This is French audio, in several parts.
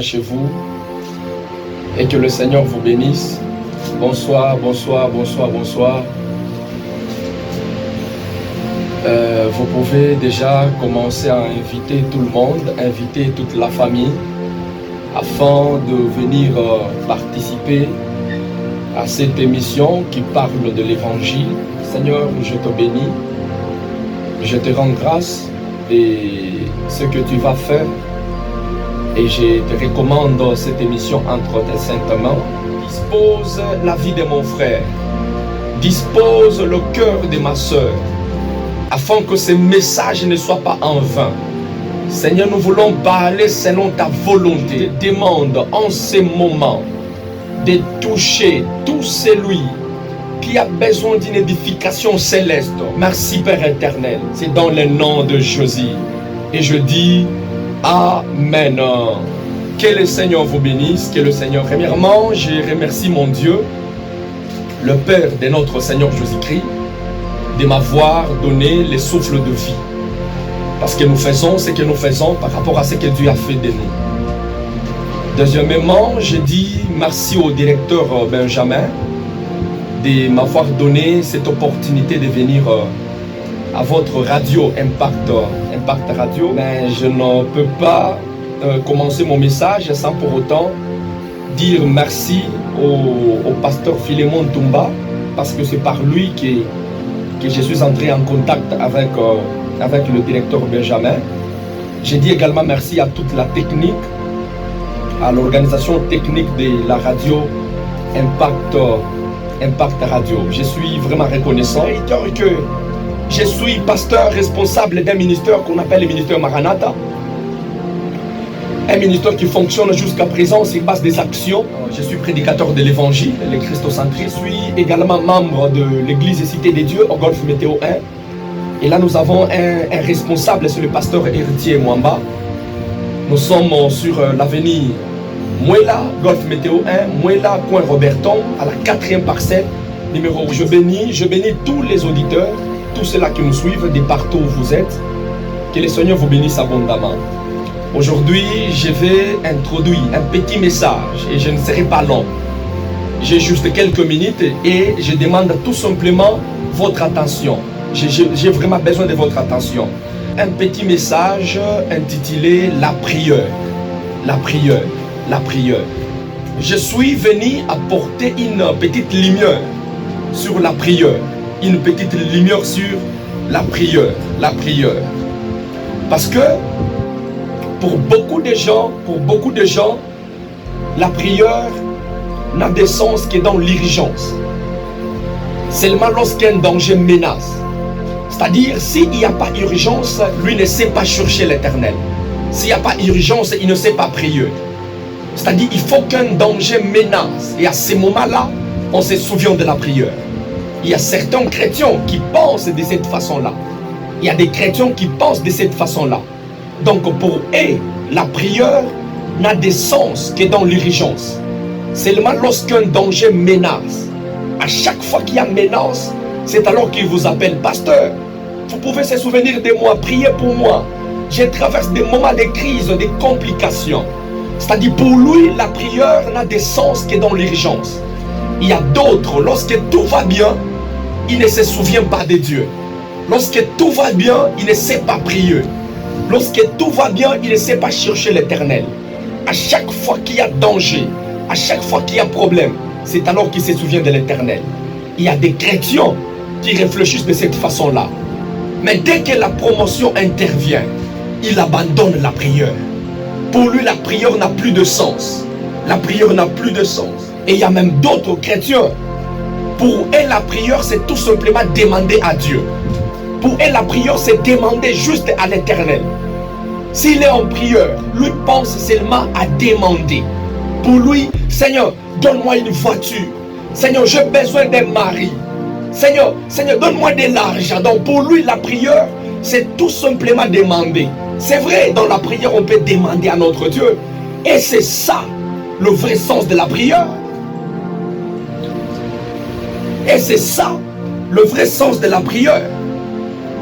Chez vous et que le Seigneur vous bénisse. Bonsoir, bonsoir, bonsoir, bonsoir. Vous pouvez déjà commencer à inviter tout le monde, inviter toute la famille afin de venir participer à cette émission qui parle de l'évangile. Seigneur, je te bénis, je te rends grâce et ce que tu vas faire. Et je te recommande cette émission entre tes saintes mains. Dispose la vie de mon frère. Dispose le cœur de ma soeur. Afin que ce message ne soit pas en vain. Seigneur, nous voulons parler selon ta volonté. Je demande en ce moment de toucher tout celui qui a besoin d'une édification céleste. Merci Père éternel. C'est dans le nom de Jésus. Et je dis Amen. Que le Seigneur vous bénisse, que le Seigneur... Premièrement, je remercie mon Dieu, le Père de notre Seigneur Jésus-Christ, de m'avoir donné le souffle de vie. Parce que nous faisons ce que nous faisons par rapport à ce que Dieu a fait de nous. Deuxièmement, je dis merci au directeur Benjamin de m'avoir donné cette opportunité de venir à votre radio Impact Radio. Mais je ne peux pas commencer mon message sans pour autant dire merci au pasteur Philémon Toumba, parce que c'est par lui que je suis entré en contact avec le directeur Benjamin. Je dis également merci à toute la technique, à l'organisation technique de la radio Impact Radio. Je suis vraiment reconnaissant que je suis pasteur responsable d'un ministère qu'on appelle le ministère Maranatha. Un ministère qui fonctionne jusqu'à présent sur base des actions. Je suis prédicateur de l'évangile, le christocentrisme. Je suis également membre de l'église Cité des Dieux au Golfe Météo 1. Et là, nous avons un responsable, c'est le pasteur Héritier Mwamba. Nous sommes sur l'avenue Mouela, Golfe Météo 1, Mouela, coin Roberton, à la 4e parcelle, numéro. Je bénis tous les auditeurs, tous ceux-là qui nous suivent de partout où vous êtes. Que le Seigneur vous bénisse abondamment. Aujourd'hui, je vais introduire un petit message et je ne serai pas long. J'ai juste quelques minutes et je demande tout simplement votre attention. J'ai vraiment besoin de votre attention. Un petit message intitulé La prière. La prière. La prière. Je suis venu apporter une petite lumière sur la prière. Une petite lumière sur la prière. La prière. Parce que pour beaucoup de gens, la prière n'a de sens que dans l'urgence. Seulement lorsqu'un danger menace. C'est-à-dire, s'il n'y a pas urgence, lui ne sait pas chercher l'Éternel. S'il n'y a pas urgence, il ne sait pas prier. C'est-à-dire, il faut qu'un danger menace. Et à ce moment-là, on se souvient de la prière. Il y a certains chrétiens qui pensent de cette façon-là. Il y a des chrétiens qui pensent de cette façon-là. Donc pour eux, la prière n'a de sens que dans l'urgence. Seulement lorsqu'un danger menace. À chaque fois qu'il y a menace, c'est alors qu'il vous appelle pasteur. Vous pouvez se souvenir de moi, priez pour moi. Je traverse des moments de crise, de complications. C'est-à-dire pour lui, la prière n'a de sens que dans l'urgence. Il y a d'autres, lorsque tout va bien, il ne se souvient pas de Dieu. Lorsque tout va bien, il ne sait pas prier. Lorsque tout va bien, il ne sait pas chercher l'Éternel. À chaque fois qu'il y a danger, à chaque fois qu'il y a problème, c'est alors qu'il se souvient de l'Éternel. Il y a des chrétiens qui réfléchissent de cette façon-là. Mais dès que la promotion intervient, il abandonne la prière. Pour lui, la prière n'a plus de sens. La prière n'a plus de sens. Et il y a même d'autres chrétiens. Pour eux, la prière, c'est tout simplement demander à Dieu. Pour eux, la prière, c'est demander juste à l'Éternel. S'il est en prière, lui pense seulement à demander. Pour lui, Seigneur, donne-moi une voiture. Seigneur, j'ai besoin d'un mari. Seigneur, donne-moi de l'argent. Donc pour lui, la prière, c'est tout simplement demander. C'est vrai, dans la prière, on peut demander à notre Dieu. Et c'est ça, le vrai sens de la prière. Et c'est ça, le vrai sens de la prière.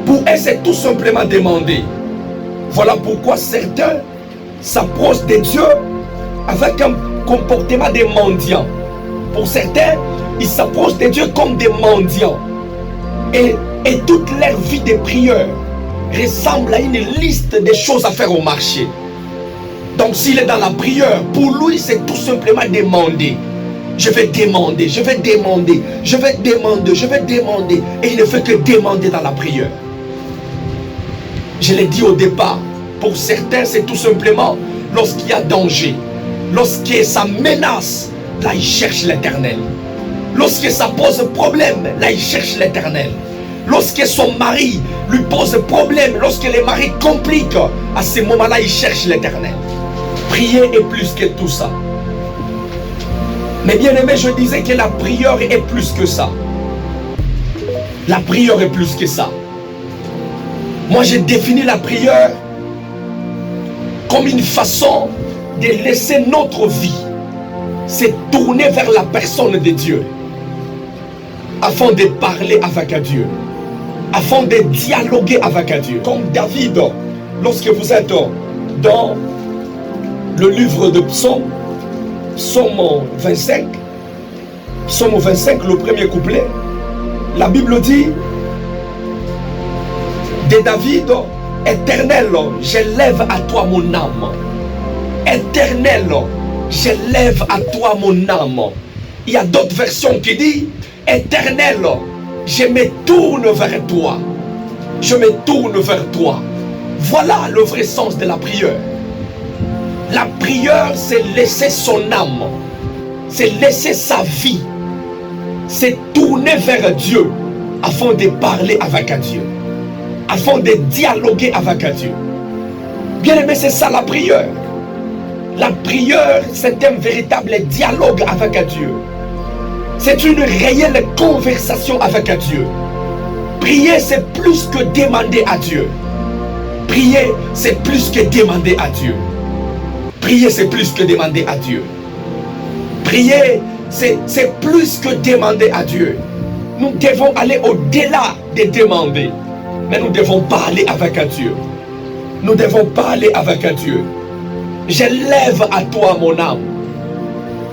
Pour eux, c'est tout simplement demander. Voilà pourquoi certains s'approchent de Dieu avec un comportement de mendiants. Pour certains, ils s'approchent de Dieu comme des mendiants. Et toute leur vie de prière ressemble à une liste de choses à faire au marché. Donc s'il est dans la prière, pour lui c'est tout simplement demander. Je vais demander, je vais demander, je vais demander, je vais demander. Et il ne fait que demander dans la prière. Je l'ai dit au départ, pour certains c'est tout simplement lorsqu'il y a danger, lorsque ça menace, là il cherche l'Éternel. Lorsque ça pose problème, là il cherche l'Éternel. Lorsque son mari lui pose problème, lorsque les maris compliquent, à ce moment-là il cherche l'Éternel. Prier est plus que tout ça. Mais bien aimé, je disais que la prière est plus que ça. La prière est plus que ça. Moi j'ai défini la prière comme une façon de laisser notre vie se tourner vers la personne de Dieu, afin de parler avec Dieu, afin de dialoguer avec Dieu. Comme David, lorsque vous êtes dans le livre de Psaume, Psaume 25, le premier couplet, la Bible dit de David: Éternel, j'élève à toi mon âme. Éternel, j'élève à toi mon âme. Il y a d'autres versions qui disent: Éternel, je me tourne vers toi. Je me tourne vers toi. Voilà le vrai sens de la prière. La prière, c'est laisser son âme, c'est laisser sa vie, c'est tourner vers Dieu afin de parler avec Dieu, afin de dialoguer avec Dieu. Bien aimé, c'est ça la prière. La prière, c'est un véritable dialogue avec Dieu. C'est une réelle conversation avec Dieu. Prier, c'est plus que demander à Dieu. Prier, c'est plus que demander à Dieu. Prier, c'est plus que demander à Dieu. Prier, c'est plus que demander à Dieu. Nous devons aller au-delà de demander. Mais nous devons parler avec Dieu. Nous devons parler avec Dieu. J'élève à toi mon âme.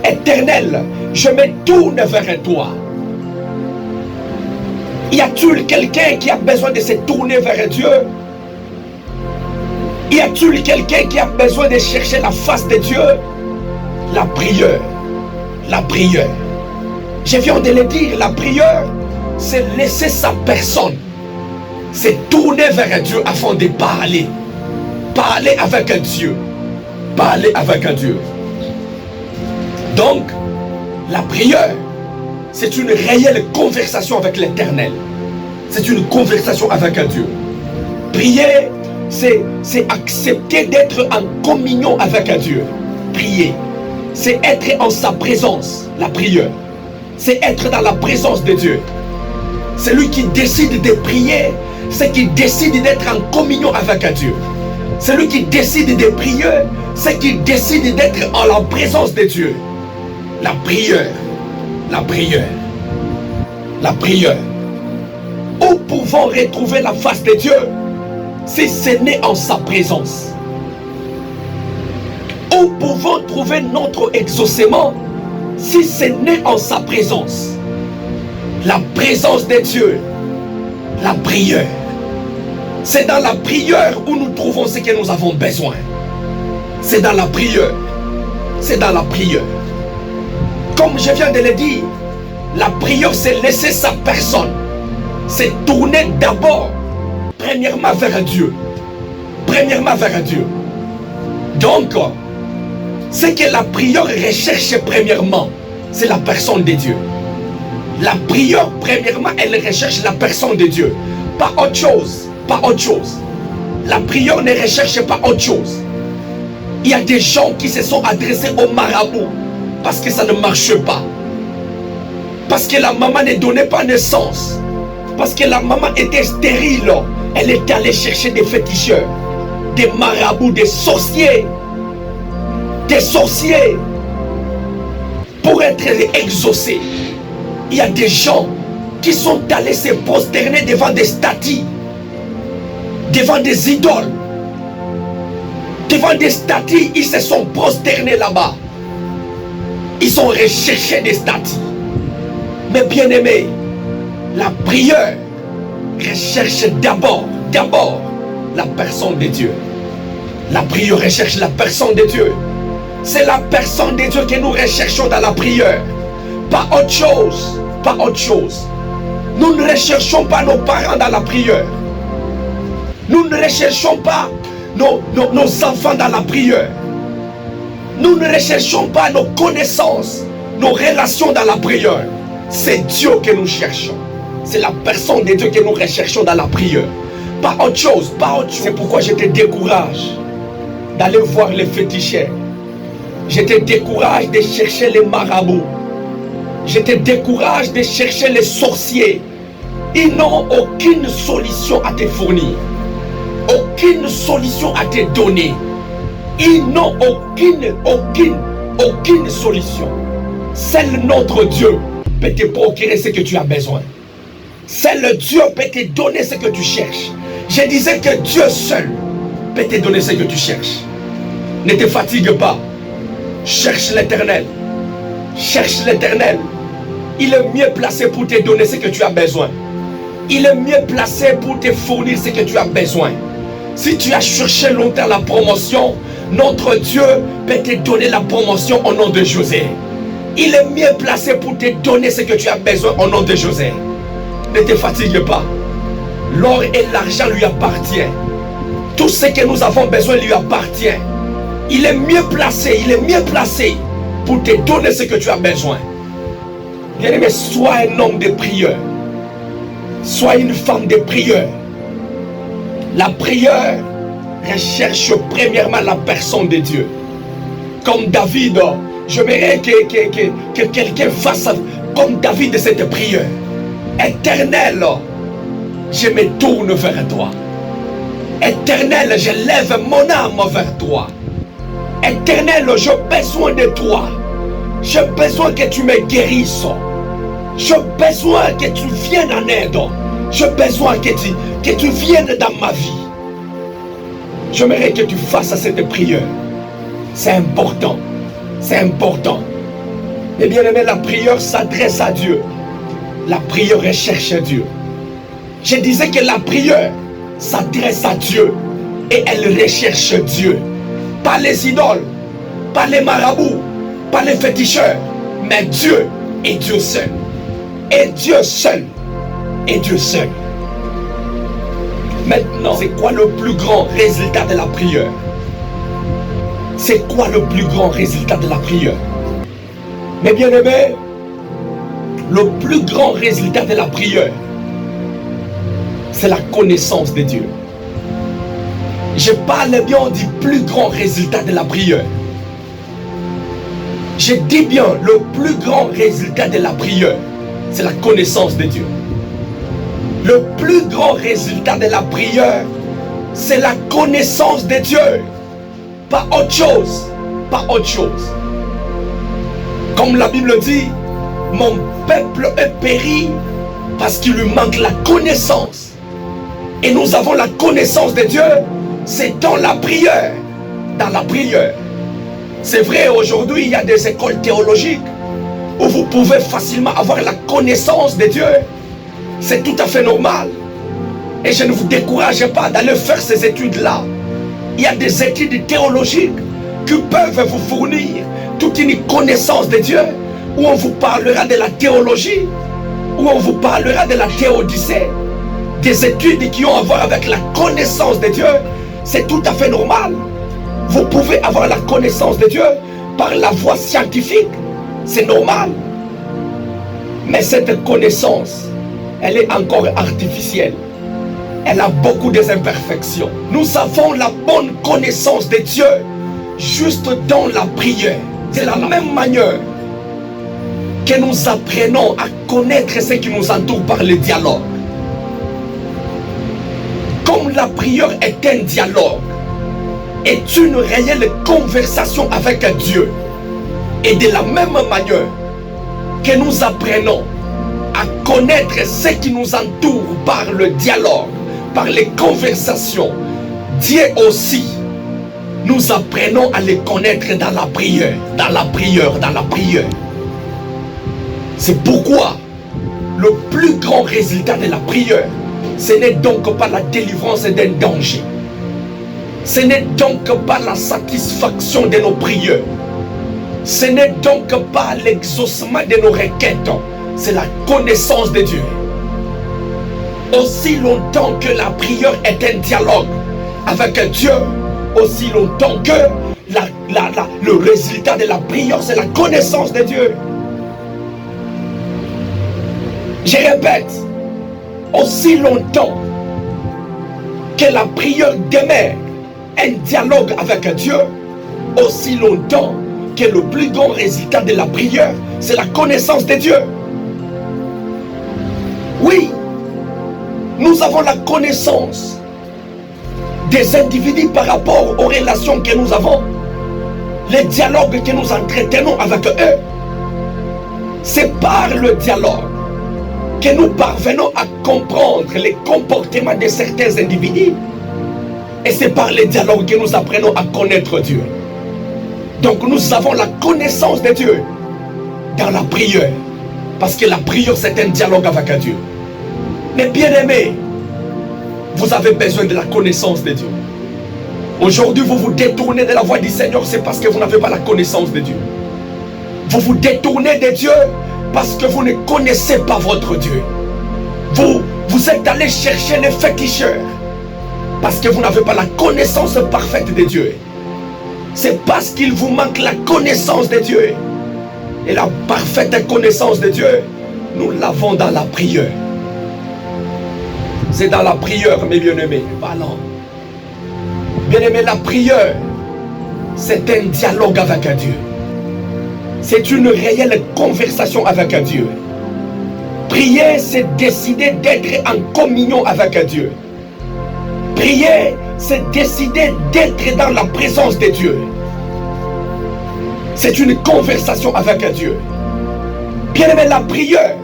Éternel, je me tourne vers toi. Y a-t-il quelqu'un qui a besoin de se tourner vers Dieu? Y a-t-il quelqu'un qui a besoin de chercher la face de Dieu? La prière. La prière. Je viens de le dire, la prière, c'est laisser sa personne se tourner vers Dieu afin de parler. Parler avec Dieu. Parler avec Dieu. Donc, la prière, c'est une réelle conversation avec l'Éternel. C'est une conversation avec Dieu. Prier, c'est accepter d'être en communion avec Dieu. Prier, c'est être en sa présence. La prière, c'est être dans la présence de Dieu. Celui qui décide de prier, c'est qui décide d'être en communion avec Dieu. Celui qui décide de prier, c'est qui décide d'être en la présence de Dieu. La prière, la prière, la prière. Où pouvons retrouver la face de Dieu si ce n'est en sa présence? Où pouvons trouver notre exaucement si ce n'est en sa présence? La présence de Dieu, la prière. C'est dans la prière où nous trouvons ce que nous avons besoin. C'est dans la prière. C'est dans la prière. Comme je viens de le dire, la prière, c'est laisser sa personne. C'est tourner d'abord, premièrement vers Dieu. Premièrement vers Dieu. Donc, ce que la prière recherche premièrement, c'est la personne de Dieu. La prière, premièrement, elle recherche la personne de Dieu. Pas autre chose. Pas autre chose. La prière ne recherche pas autre chose. Il y a des gens qui se sont adressés au marabout parce que ça ne marche pas. Parce que la maman ne donnait pas naissance. Parce que la maman était stérile. Elle est allée chercher des féticheurs, des marabouts, des sorciers. Des sorciers. Pour être exaucés. Il y a des gens qui sont allés se prosterner devant des statues, devant des idoles, devant des statues, ils se sont prosternés là-bas. Ils ont recherché des statues. Mais bien aimé, la prière recherche d'abord la personne de Dieu. La prière recherche la personne de Dieu. C'est la personne de Dieu que nous recherchons dans la prière. Pas autre chose. Pas autre chose. Nous ne recherchons pas nos parents dans la prière. Nous ne recherchons pas nos enfants dans la prière. Nous ne recherchons pas nos connaissances, nos relations dans la prière. C'est Dieu que nous cherchons. C'est la personne de Dieu que nous recherchons dans la prière. Pas autre chose, pas autre chose. C'est pourquoi je te décourage d'aller voir les féticheurs. Je te décourage de chercher les marabouts. Je te décourage de chercher les sorciers. Ils n'ont aucune solution à te fournir. Aucune solution à te donner. Ils n'ont aucune solution. Seul notre Dieu peut te procurer ce que tu as besoin. Seul Dieu peut te donner ce que tu cherches. Je disais que Dieu seul peut te donner ce que tu cherches. Ne te fatigue pas. Cherche l'Éternel. Cherche l'Éternel. Il est mieux placé pour te donner ce que tu as besoin. Il est mieux placé pour te fournir ce que tu as besoin. Si tu as cherché longtemps la promotion, notre Dieu peut te donner la promotion au nom de José. Il est mieux placé pour te donner ce que tu as besoin au nom de José. Ne te fatigue pas. L'or et l'argent lui appartiennent. Tout ce que nous avons besoin lui appartient. Il est mieux placé pour te donner ce que tu as besoin. Bien-aimé, sois un homme de prière. Sois une femme de prière. La prière recherche premièrement la personne de Dieu. Comme David, j'aimerais que quelqu'un fasse comme David de cette prière. Éternel, je me tourne vers toi. Éternel, je lève mon âme vers toi. Éternel, j'ai besoin de toi. J'ai besoin que tu me guérisses. J'ai besoin que tu viennes en aide. J'ai besoin que tu viennes dans ma vie. J'aimerais que tu fasses cette prière. C'est important. C'est important. Mais bien aimé, la prière s'adresse à Dieu. La prière recherche Dieu. Je disais que la prière s'adresse à Dieu et elle recherche Dieu. Pas les idoles, pas les marabouts, pas les féticheurs, mais Dieu et Dieu seul. Et Dieu seul. Et Dieu seul. Maintenant, c'est quoi le plus grand résultat de la prière? C'est quoi le plus grand résultat de la prière? Mais bien aimé, le plus grand résultat de la prière, c'est la connaissance de Dieu. Je parle bien du plus grand résultat de la prière. Je dis bien, le plus grand résultat de la prière, c'est la connaissance de Dieu. Le plus grand résultat de la prière, c'est la connaissance de Dieu. Pas autre chose. Pas autre chose. Comme la Bible dit, mon peuple est péri parce qu'il lui manque la connaissance. Et nous avons la connaissance de Dieu, c'est dans la prière. Dans la prière. C'est vrai, aujourd'hui, il y a des écoles théologiques où vous pouvez facilement avoir la connaissance de Dieu. C'est tout à fait normal. Et je ne vous décourage pas d'aller faire ces études-là. Il y a des études théologiques qui peuvent vous fournir toute une connaissance de Dieu, où on vous parlera de la théologie, où on vous parlera de la théodicée, des études qui ont à voir avec la connaissance de Dieu. C'est tout à fait normal. Vous pouvez avoir la connaissance de Dieu par la voie scientifique. C'est normal. Mais cette connaissance, elle est encore artificielle. Elle a beaucoup d'imperfections. Nous avons la bonne connaissance de Dieu juste dans la prière. De la même manière que nous apprenons à connaître ce qui nous entoure par le dialogue. Comme la prière est un dialogue, est une réelle conversation avec Dieu. Et de la même manière que nous apprenons à connaître ce qui nous entoure par le dialogue, par les conversations, Dieu aussi nous apprenons à les connaître dans la prière, dans la prière, dans la prière. C'est pourquoi le plus grand résultat de la prière, ce n'est donc pas la délivrance d'un danger. Ce n'est donc pas la satisfaction de nos prières. Ce n'est donc pas l'exaucement de nos requêtes. C'est la connaissance de Dieu. Aussi longtemps que la prière est un dialogue avec Dieu, aussi longtemps que le résultat de la prière, c'est la connaissance de Dieu. Je répète, aussi longtemps que la prière demeure un dialogue avec Dieu, aussi longtemps que le plus grand résultat de la prière, c'est la connaissance de Dieu. Oui, nous avons la connaissance des individus par rapport aux relations que nous avons, les dialogues que nous entretenons avec eux. C'est par le dialogue que nous parvenons à comprendre les comportements de certains individus. Et c'est par les dialogues que nous apprenons à connaître Dieu. Donc nous avons la connaissance de Dieu dans la prière. Parce que la prière, c'est un dialogue avec Dieu. Mais bien aimés, vous avez besoin de la connaissance de Dieu. Aujourd'hui, vous vous détournez de la voie du Seigneur, c'est parce que vous n'avez pas la connaissance de Dieu. Vous vous détournez de Dieu parce que vous ne connaissez pas votre Dieu. Vous êtes allé chercher les féticheurs parce que vous n'avez pas la connaissance parfaite de Dieu. C'est parce qu'il vous manque la connaissance de Dieu. Et la parfaite connaissance de Dieu, nous l'avons dans la prière. C'est dans la prière, mes bien-aimés. Parlons. Bien-aimés, la prière, c'est un dialogue avec Dieu. C'est une réelle conversation avec Dieu. Prier, c'est décider d'être en communion avec Dieu. Prier, c'est décider d'être dans la présence de Dieu. C'est une conversation avec Dieu. Bien aimé, la prière,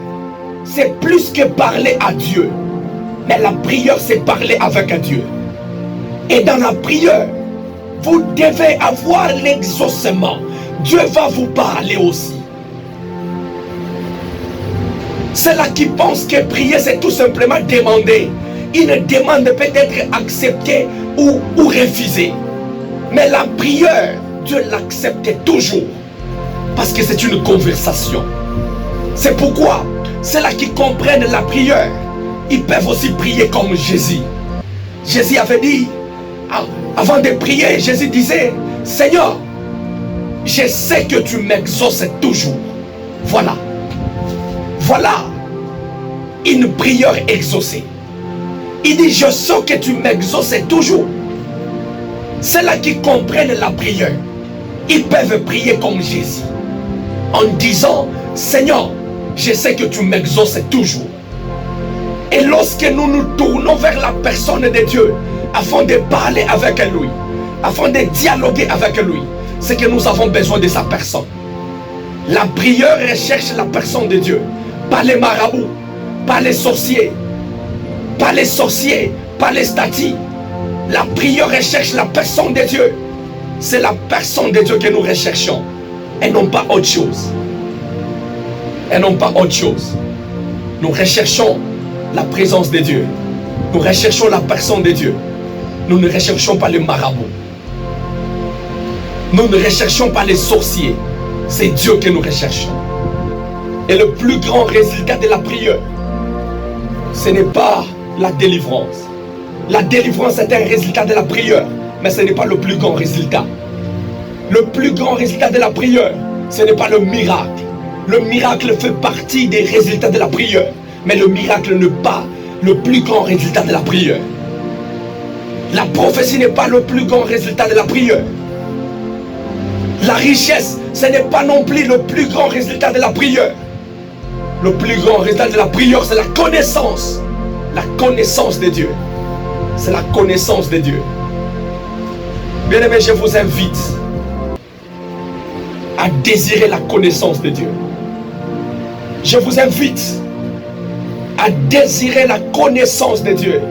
c'est plus que parler à Dieu. Mais la prière, c'est parler avec Dieu. Et dans la prière, vous devez avoir l'exaucement. Dieu va vous parler aussi. Ceux-là qui pensent que prier, c'est tout simplement demander. Une demande peut être acceptée ou refusée. Mais la prière, Dieu l'accepte toujours. Parce que c'est une conversation. C'est pourquoi ceux-là qui comprennent la prière, ils peuvent aussi prier comme Jésus. Jésus avait dit, avant de prier, Jésus disait, Seigneur, je sais que tu m'exauces toujours. Voilà. Voilà une prière exaucée. Il dit, je sais que tu m'exauces toujours. Ceux-là qui comprennent la prière, ils peuvent prier comme Jésus. En disant, Seigneur, je sais que tu m'exauces toujours. Et lorsque nous nous tournons vers la personne de Dieu, afin de parler avec lui, afin de dialoguer avec lui, c'est que nous avons besoin de sa personne. La prière recherche la personne de Dieu. Pas les marabouts, pas les sorciers, pas les sorciers, pas les statues. La prière recherche la personne de Dieu. C'est la personne de Dieu que nous recherchons. Et non pas autre chose. Et non pas autre chose. Nous recherchons la présence de Dieu. Nous recherchons la personne de Dieu. Nous ne recherchons pas les marabouts. Nous ne recherchons pas les sorciers. C'est Dieu que nous recherchons. Et le plus grand résultat de la prière, ce n'est pas la délivrance. La délivrance est un résultat de la prière, mais ce n'est pas le plus grand résultat. Le plus grand résultat de la prière, ce n'est pas le miracle. Le miracle fait partie des résultats de la prière, mais le miracle n'est pas le plus grand résultat de la prière. La prophétie n'est pas le plus grand résultat de la prière. La richesse, ce n'est pas non plus le plus grand résultat de la prière. Le plus grand résultat de la prière, c'est la connaissance. La connaissance de Dieu. C'est la connaissance de Dieu. Bien-aimés, je vous invite à désirer la connaissance de Dieu. Je vous invite à désirer la connaissance de Dieu.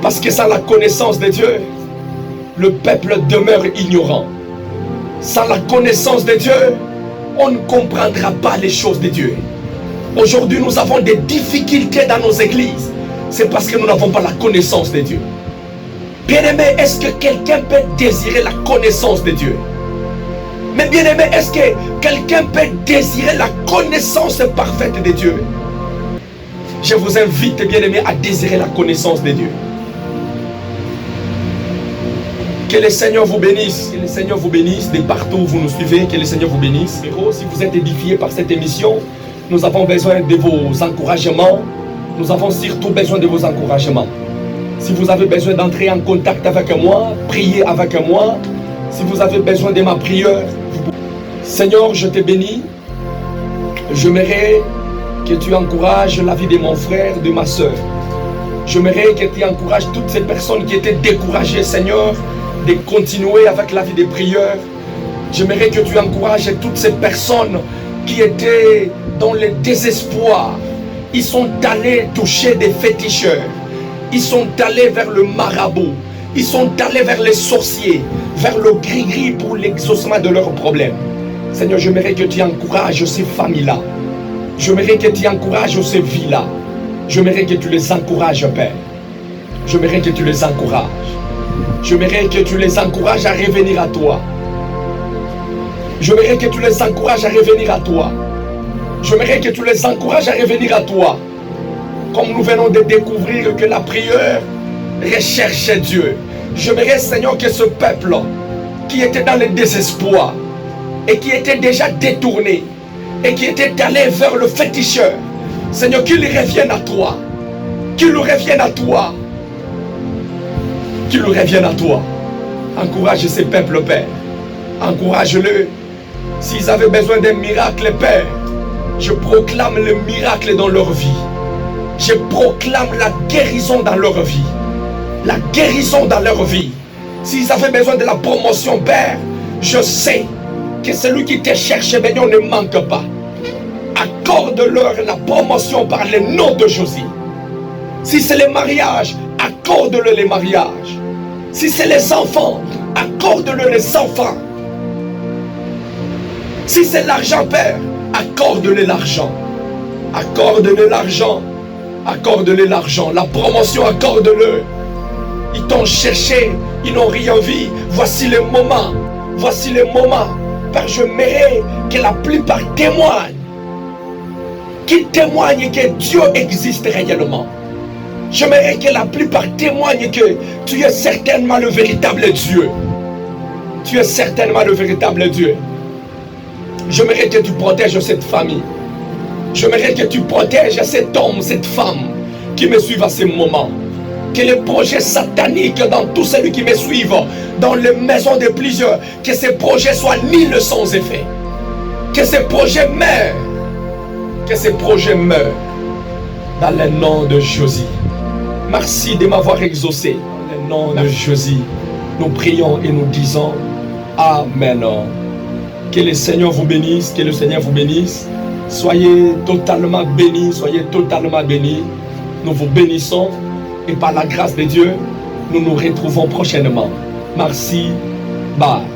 Parce que sans la connaissance de Dieu, le peuple demeure ignorant. Sans la connaissance de Dieu, on ne comprendra pas les choses de Dieu. Aujourd'hui, nous avons des difficultés dans nos églises. C'est parce que nous n'avons pas la connaissance de Dieu. Bien-aimé, est-ce que quelqu'un peut désirer la connaissance de Dieu? Mais bien-aimé, est-ce que quelqu'un peut désirer la connaissance parfaite de Dieu? Je vous invite, bien-aimé, à désirer la connaissance de Dieu. Que le Seigneur vous bénisse. Que le Seigneur vous bénisse de partout où vous nous suivez. Que le Seigneur vous bénisse. Si vous êtes édifié par cette émission, nous avons besoin de vos encouragements. Nous avons surtout besoin de vos encouragements. Si vous avez besoin d'entrer en contact avec moi, priez avec moi. Si vous avez besoin de ma prière, Seigneur, je te bénis. J'aimerais que tu encourages la vie de mon frère, de ma soeur. J'aimerais que tu encourages toutes ces personnes qui étaient découragées, Seigneur, de continuer avec la vie de prière. J'aimerais que tu encourages toutes ces personnes qui étaient dans le désespoir. Ils sont allés toucher des féticheurs. Ils sont allés vers le marabout. Ils sont allés vers les sorciers, vers le gris-gris pour l'exaucement de leurs problèmes. Seigneur, j'aimerais que tu encourages ces familles-là. J'aimerais que tu encourages ces vies-là. J'aimerais que tu les encourages, Père. J'aimerais que tu les encourages. J'aimerais que tu les encourages à revenir à toi. J'aimerais que tu les encourages à revenir à toi. J'aimerais que tu les encourages à revenir à toi. Comme nous venons de découvrir que la prière recherche Dieu. J'aimerais, Seigneur, que ce peuple qui était dans le désespoir et qui était déjà détourné et qui était allé vers le féticheur, Seigneur, qu'il revienne à toi. Qu'il revienne à toi. Qu'il revienne à toi. Encourage ces peuples, Père. Encourage-le. S'ils avaient besoin d'un miracle, Père, je proclame le miracle dans leur vie. Je proclame la guérison dans leur vie. La guérison dans leur vie. S'ils avaient besoin de la promotion, Père, je sais que celui qui te cherche, Seigneur, ne manque pas. Accorde-leur la promotion par le nom de Jésus. Si c'est le mariage, accorde-le les mariages. Si c'est les enfants, accorde-le les enfants. Si c'est l'argent, Père, accorde-le l'argent. Accorde-le l'argent. Accorde-le l'argent. La promotion, accorde-le. Ils t'ont cherché, ils n'ont rien vu. Voici le moment. Voici le moment. Père, je mérite que la plupart témoignent. Qu'ils témoignent que Dieu existe réellement. J'aimerais que la plupart témoignent que tu es certainement le véritable Dieu. Tu es certainement le véritable Dieu. J'aimerais que tu protèges cette famille. J'aimerais que tu protèges cet homme, cette femme qui me suivent à ce moment. Que les projets sataniques dans tous ceux qui me suivent, dans les maisons de plusieurs, que ces projets soient nuls sans effet. Que ces projets meurent. Que ces projets meurent. Dans le nom de Jésus. Merci de m'avoir exaucé. Dans le nom de Jésus, nous prions et nous disons Amen. Que le Seigneur vous bénisse. Que le Seigneur vous bénisse. Soyez totalement bénis. Soyez totalement bénis. Nous vous bénissons. Et par la grâce de Dieu, nous nous retrouvons prochainement. Merci. Bye.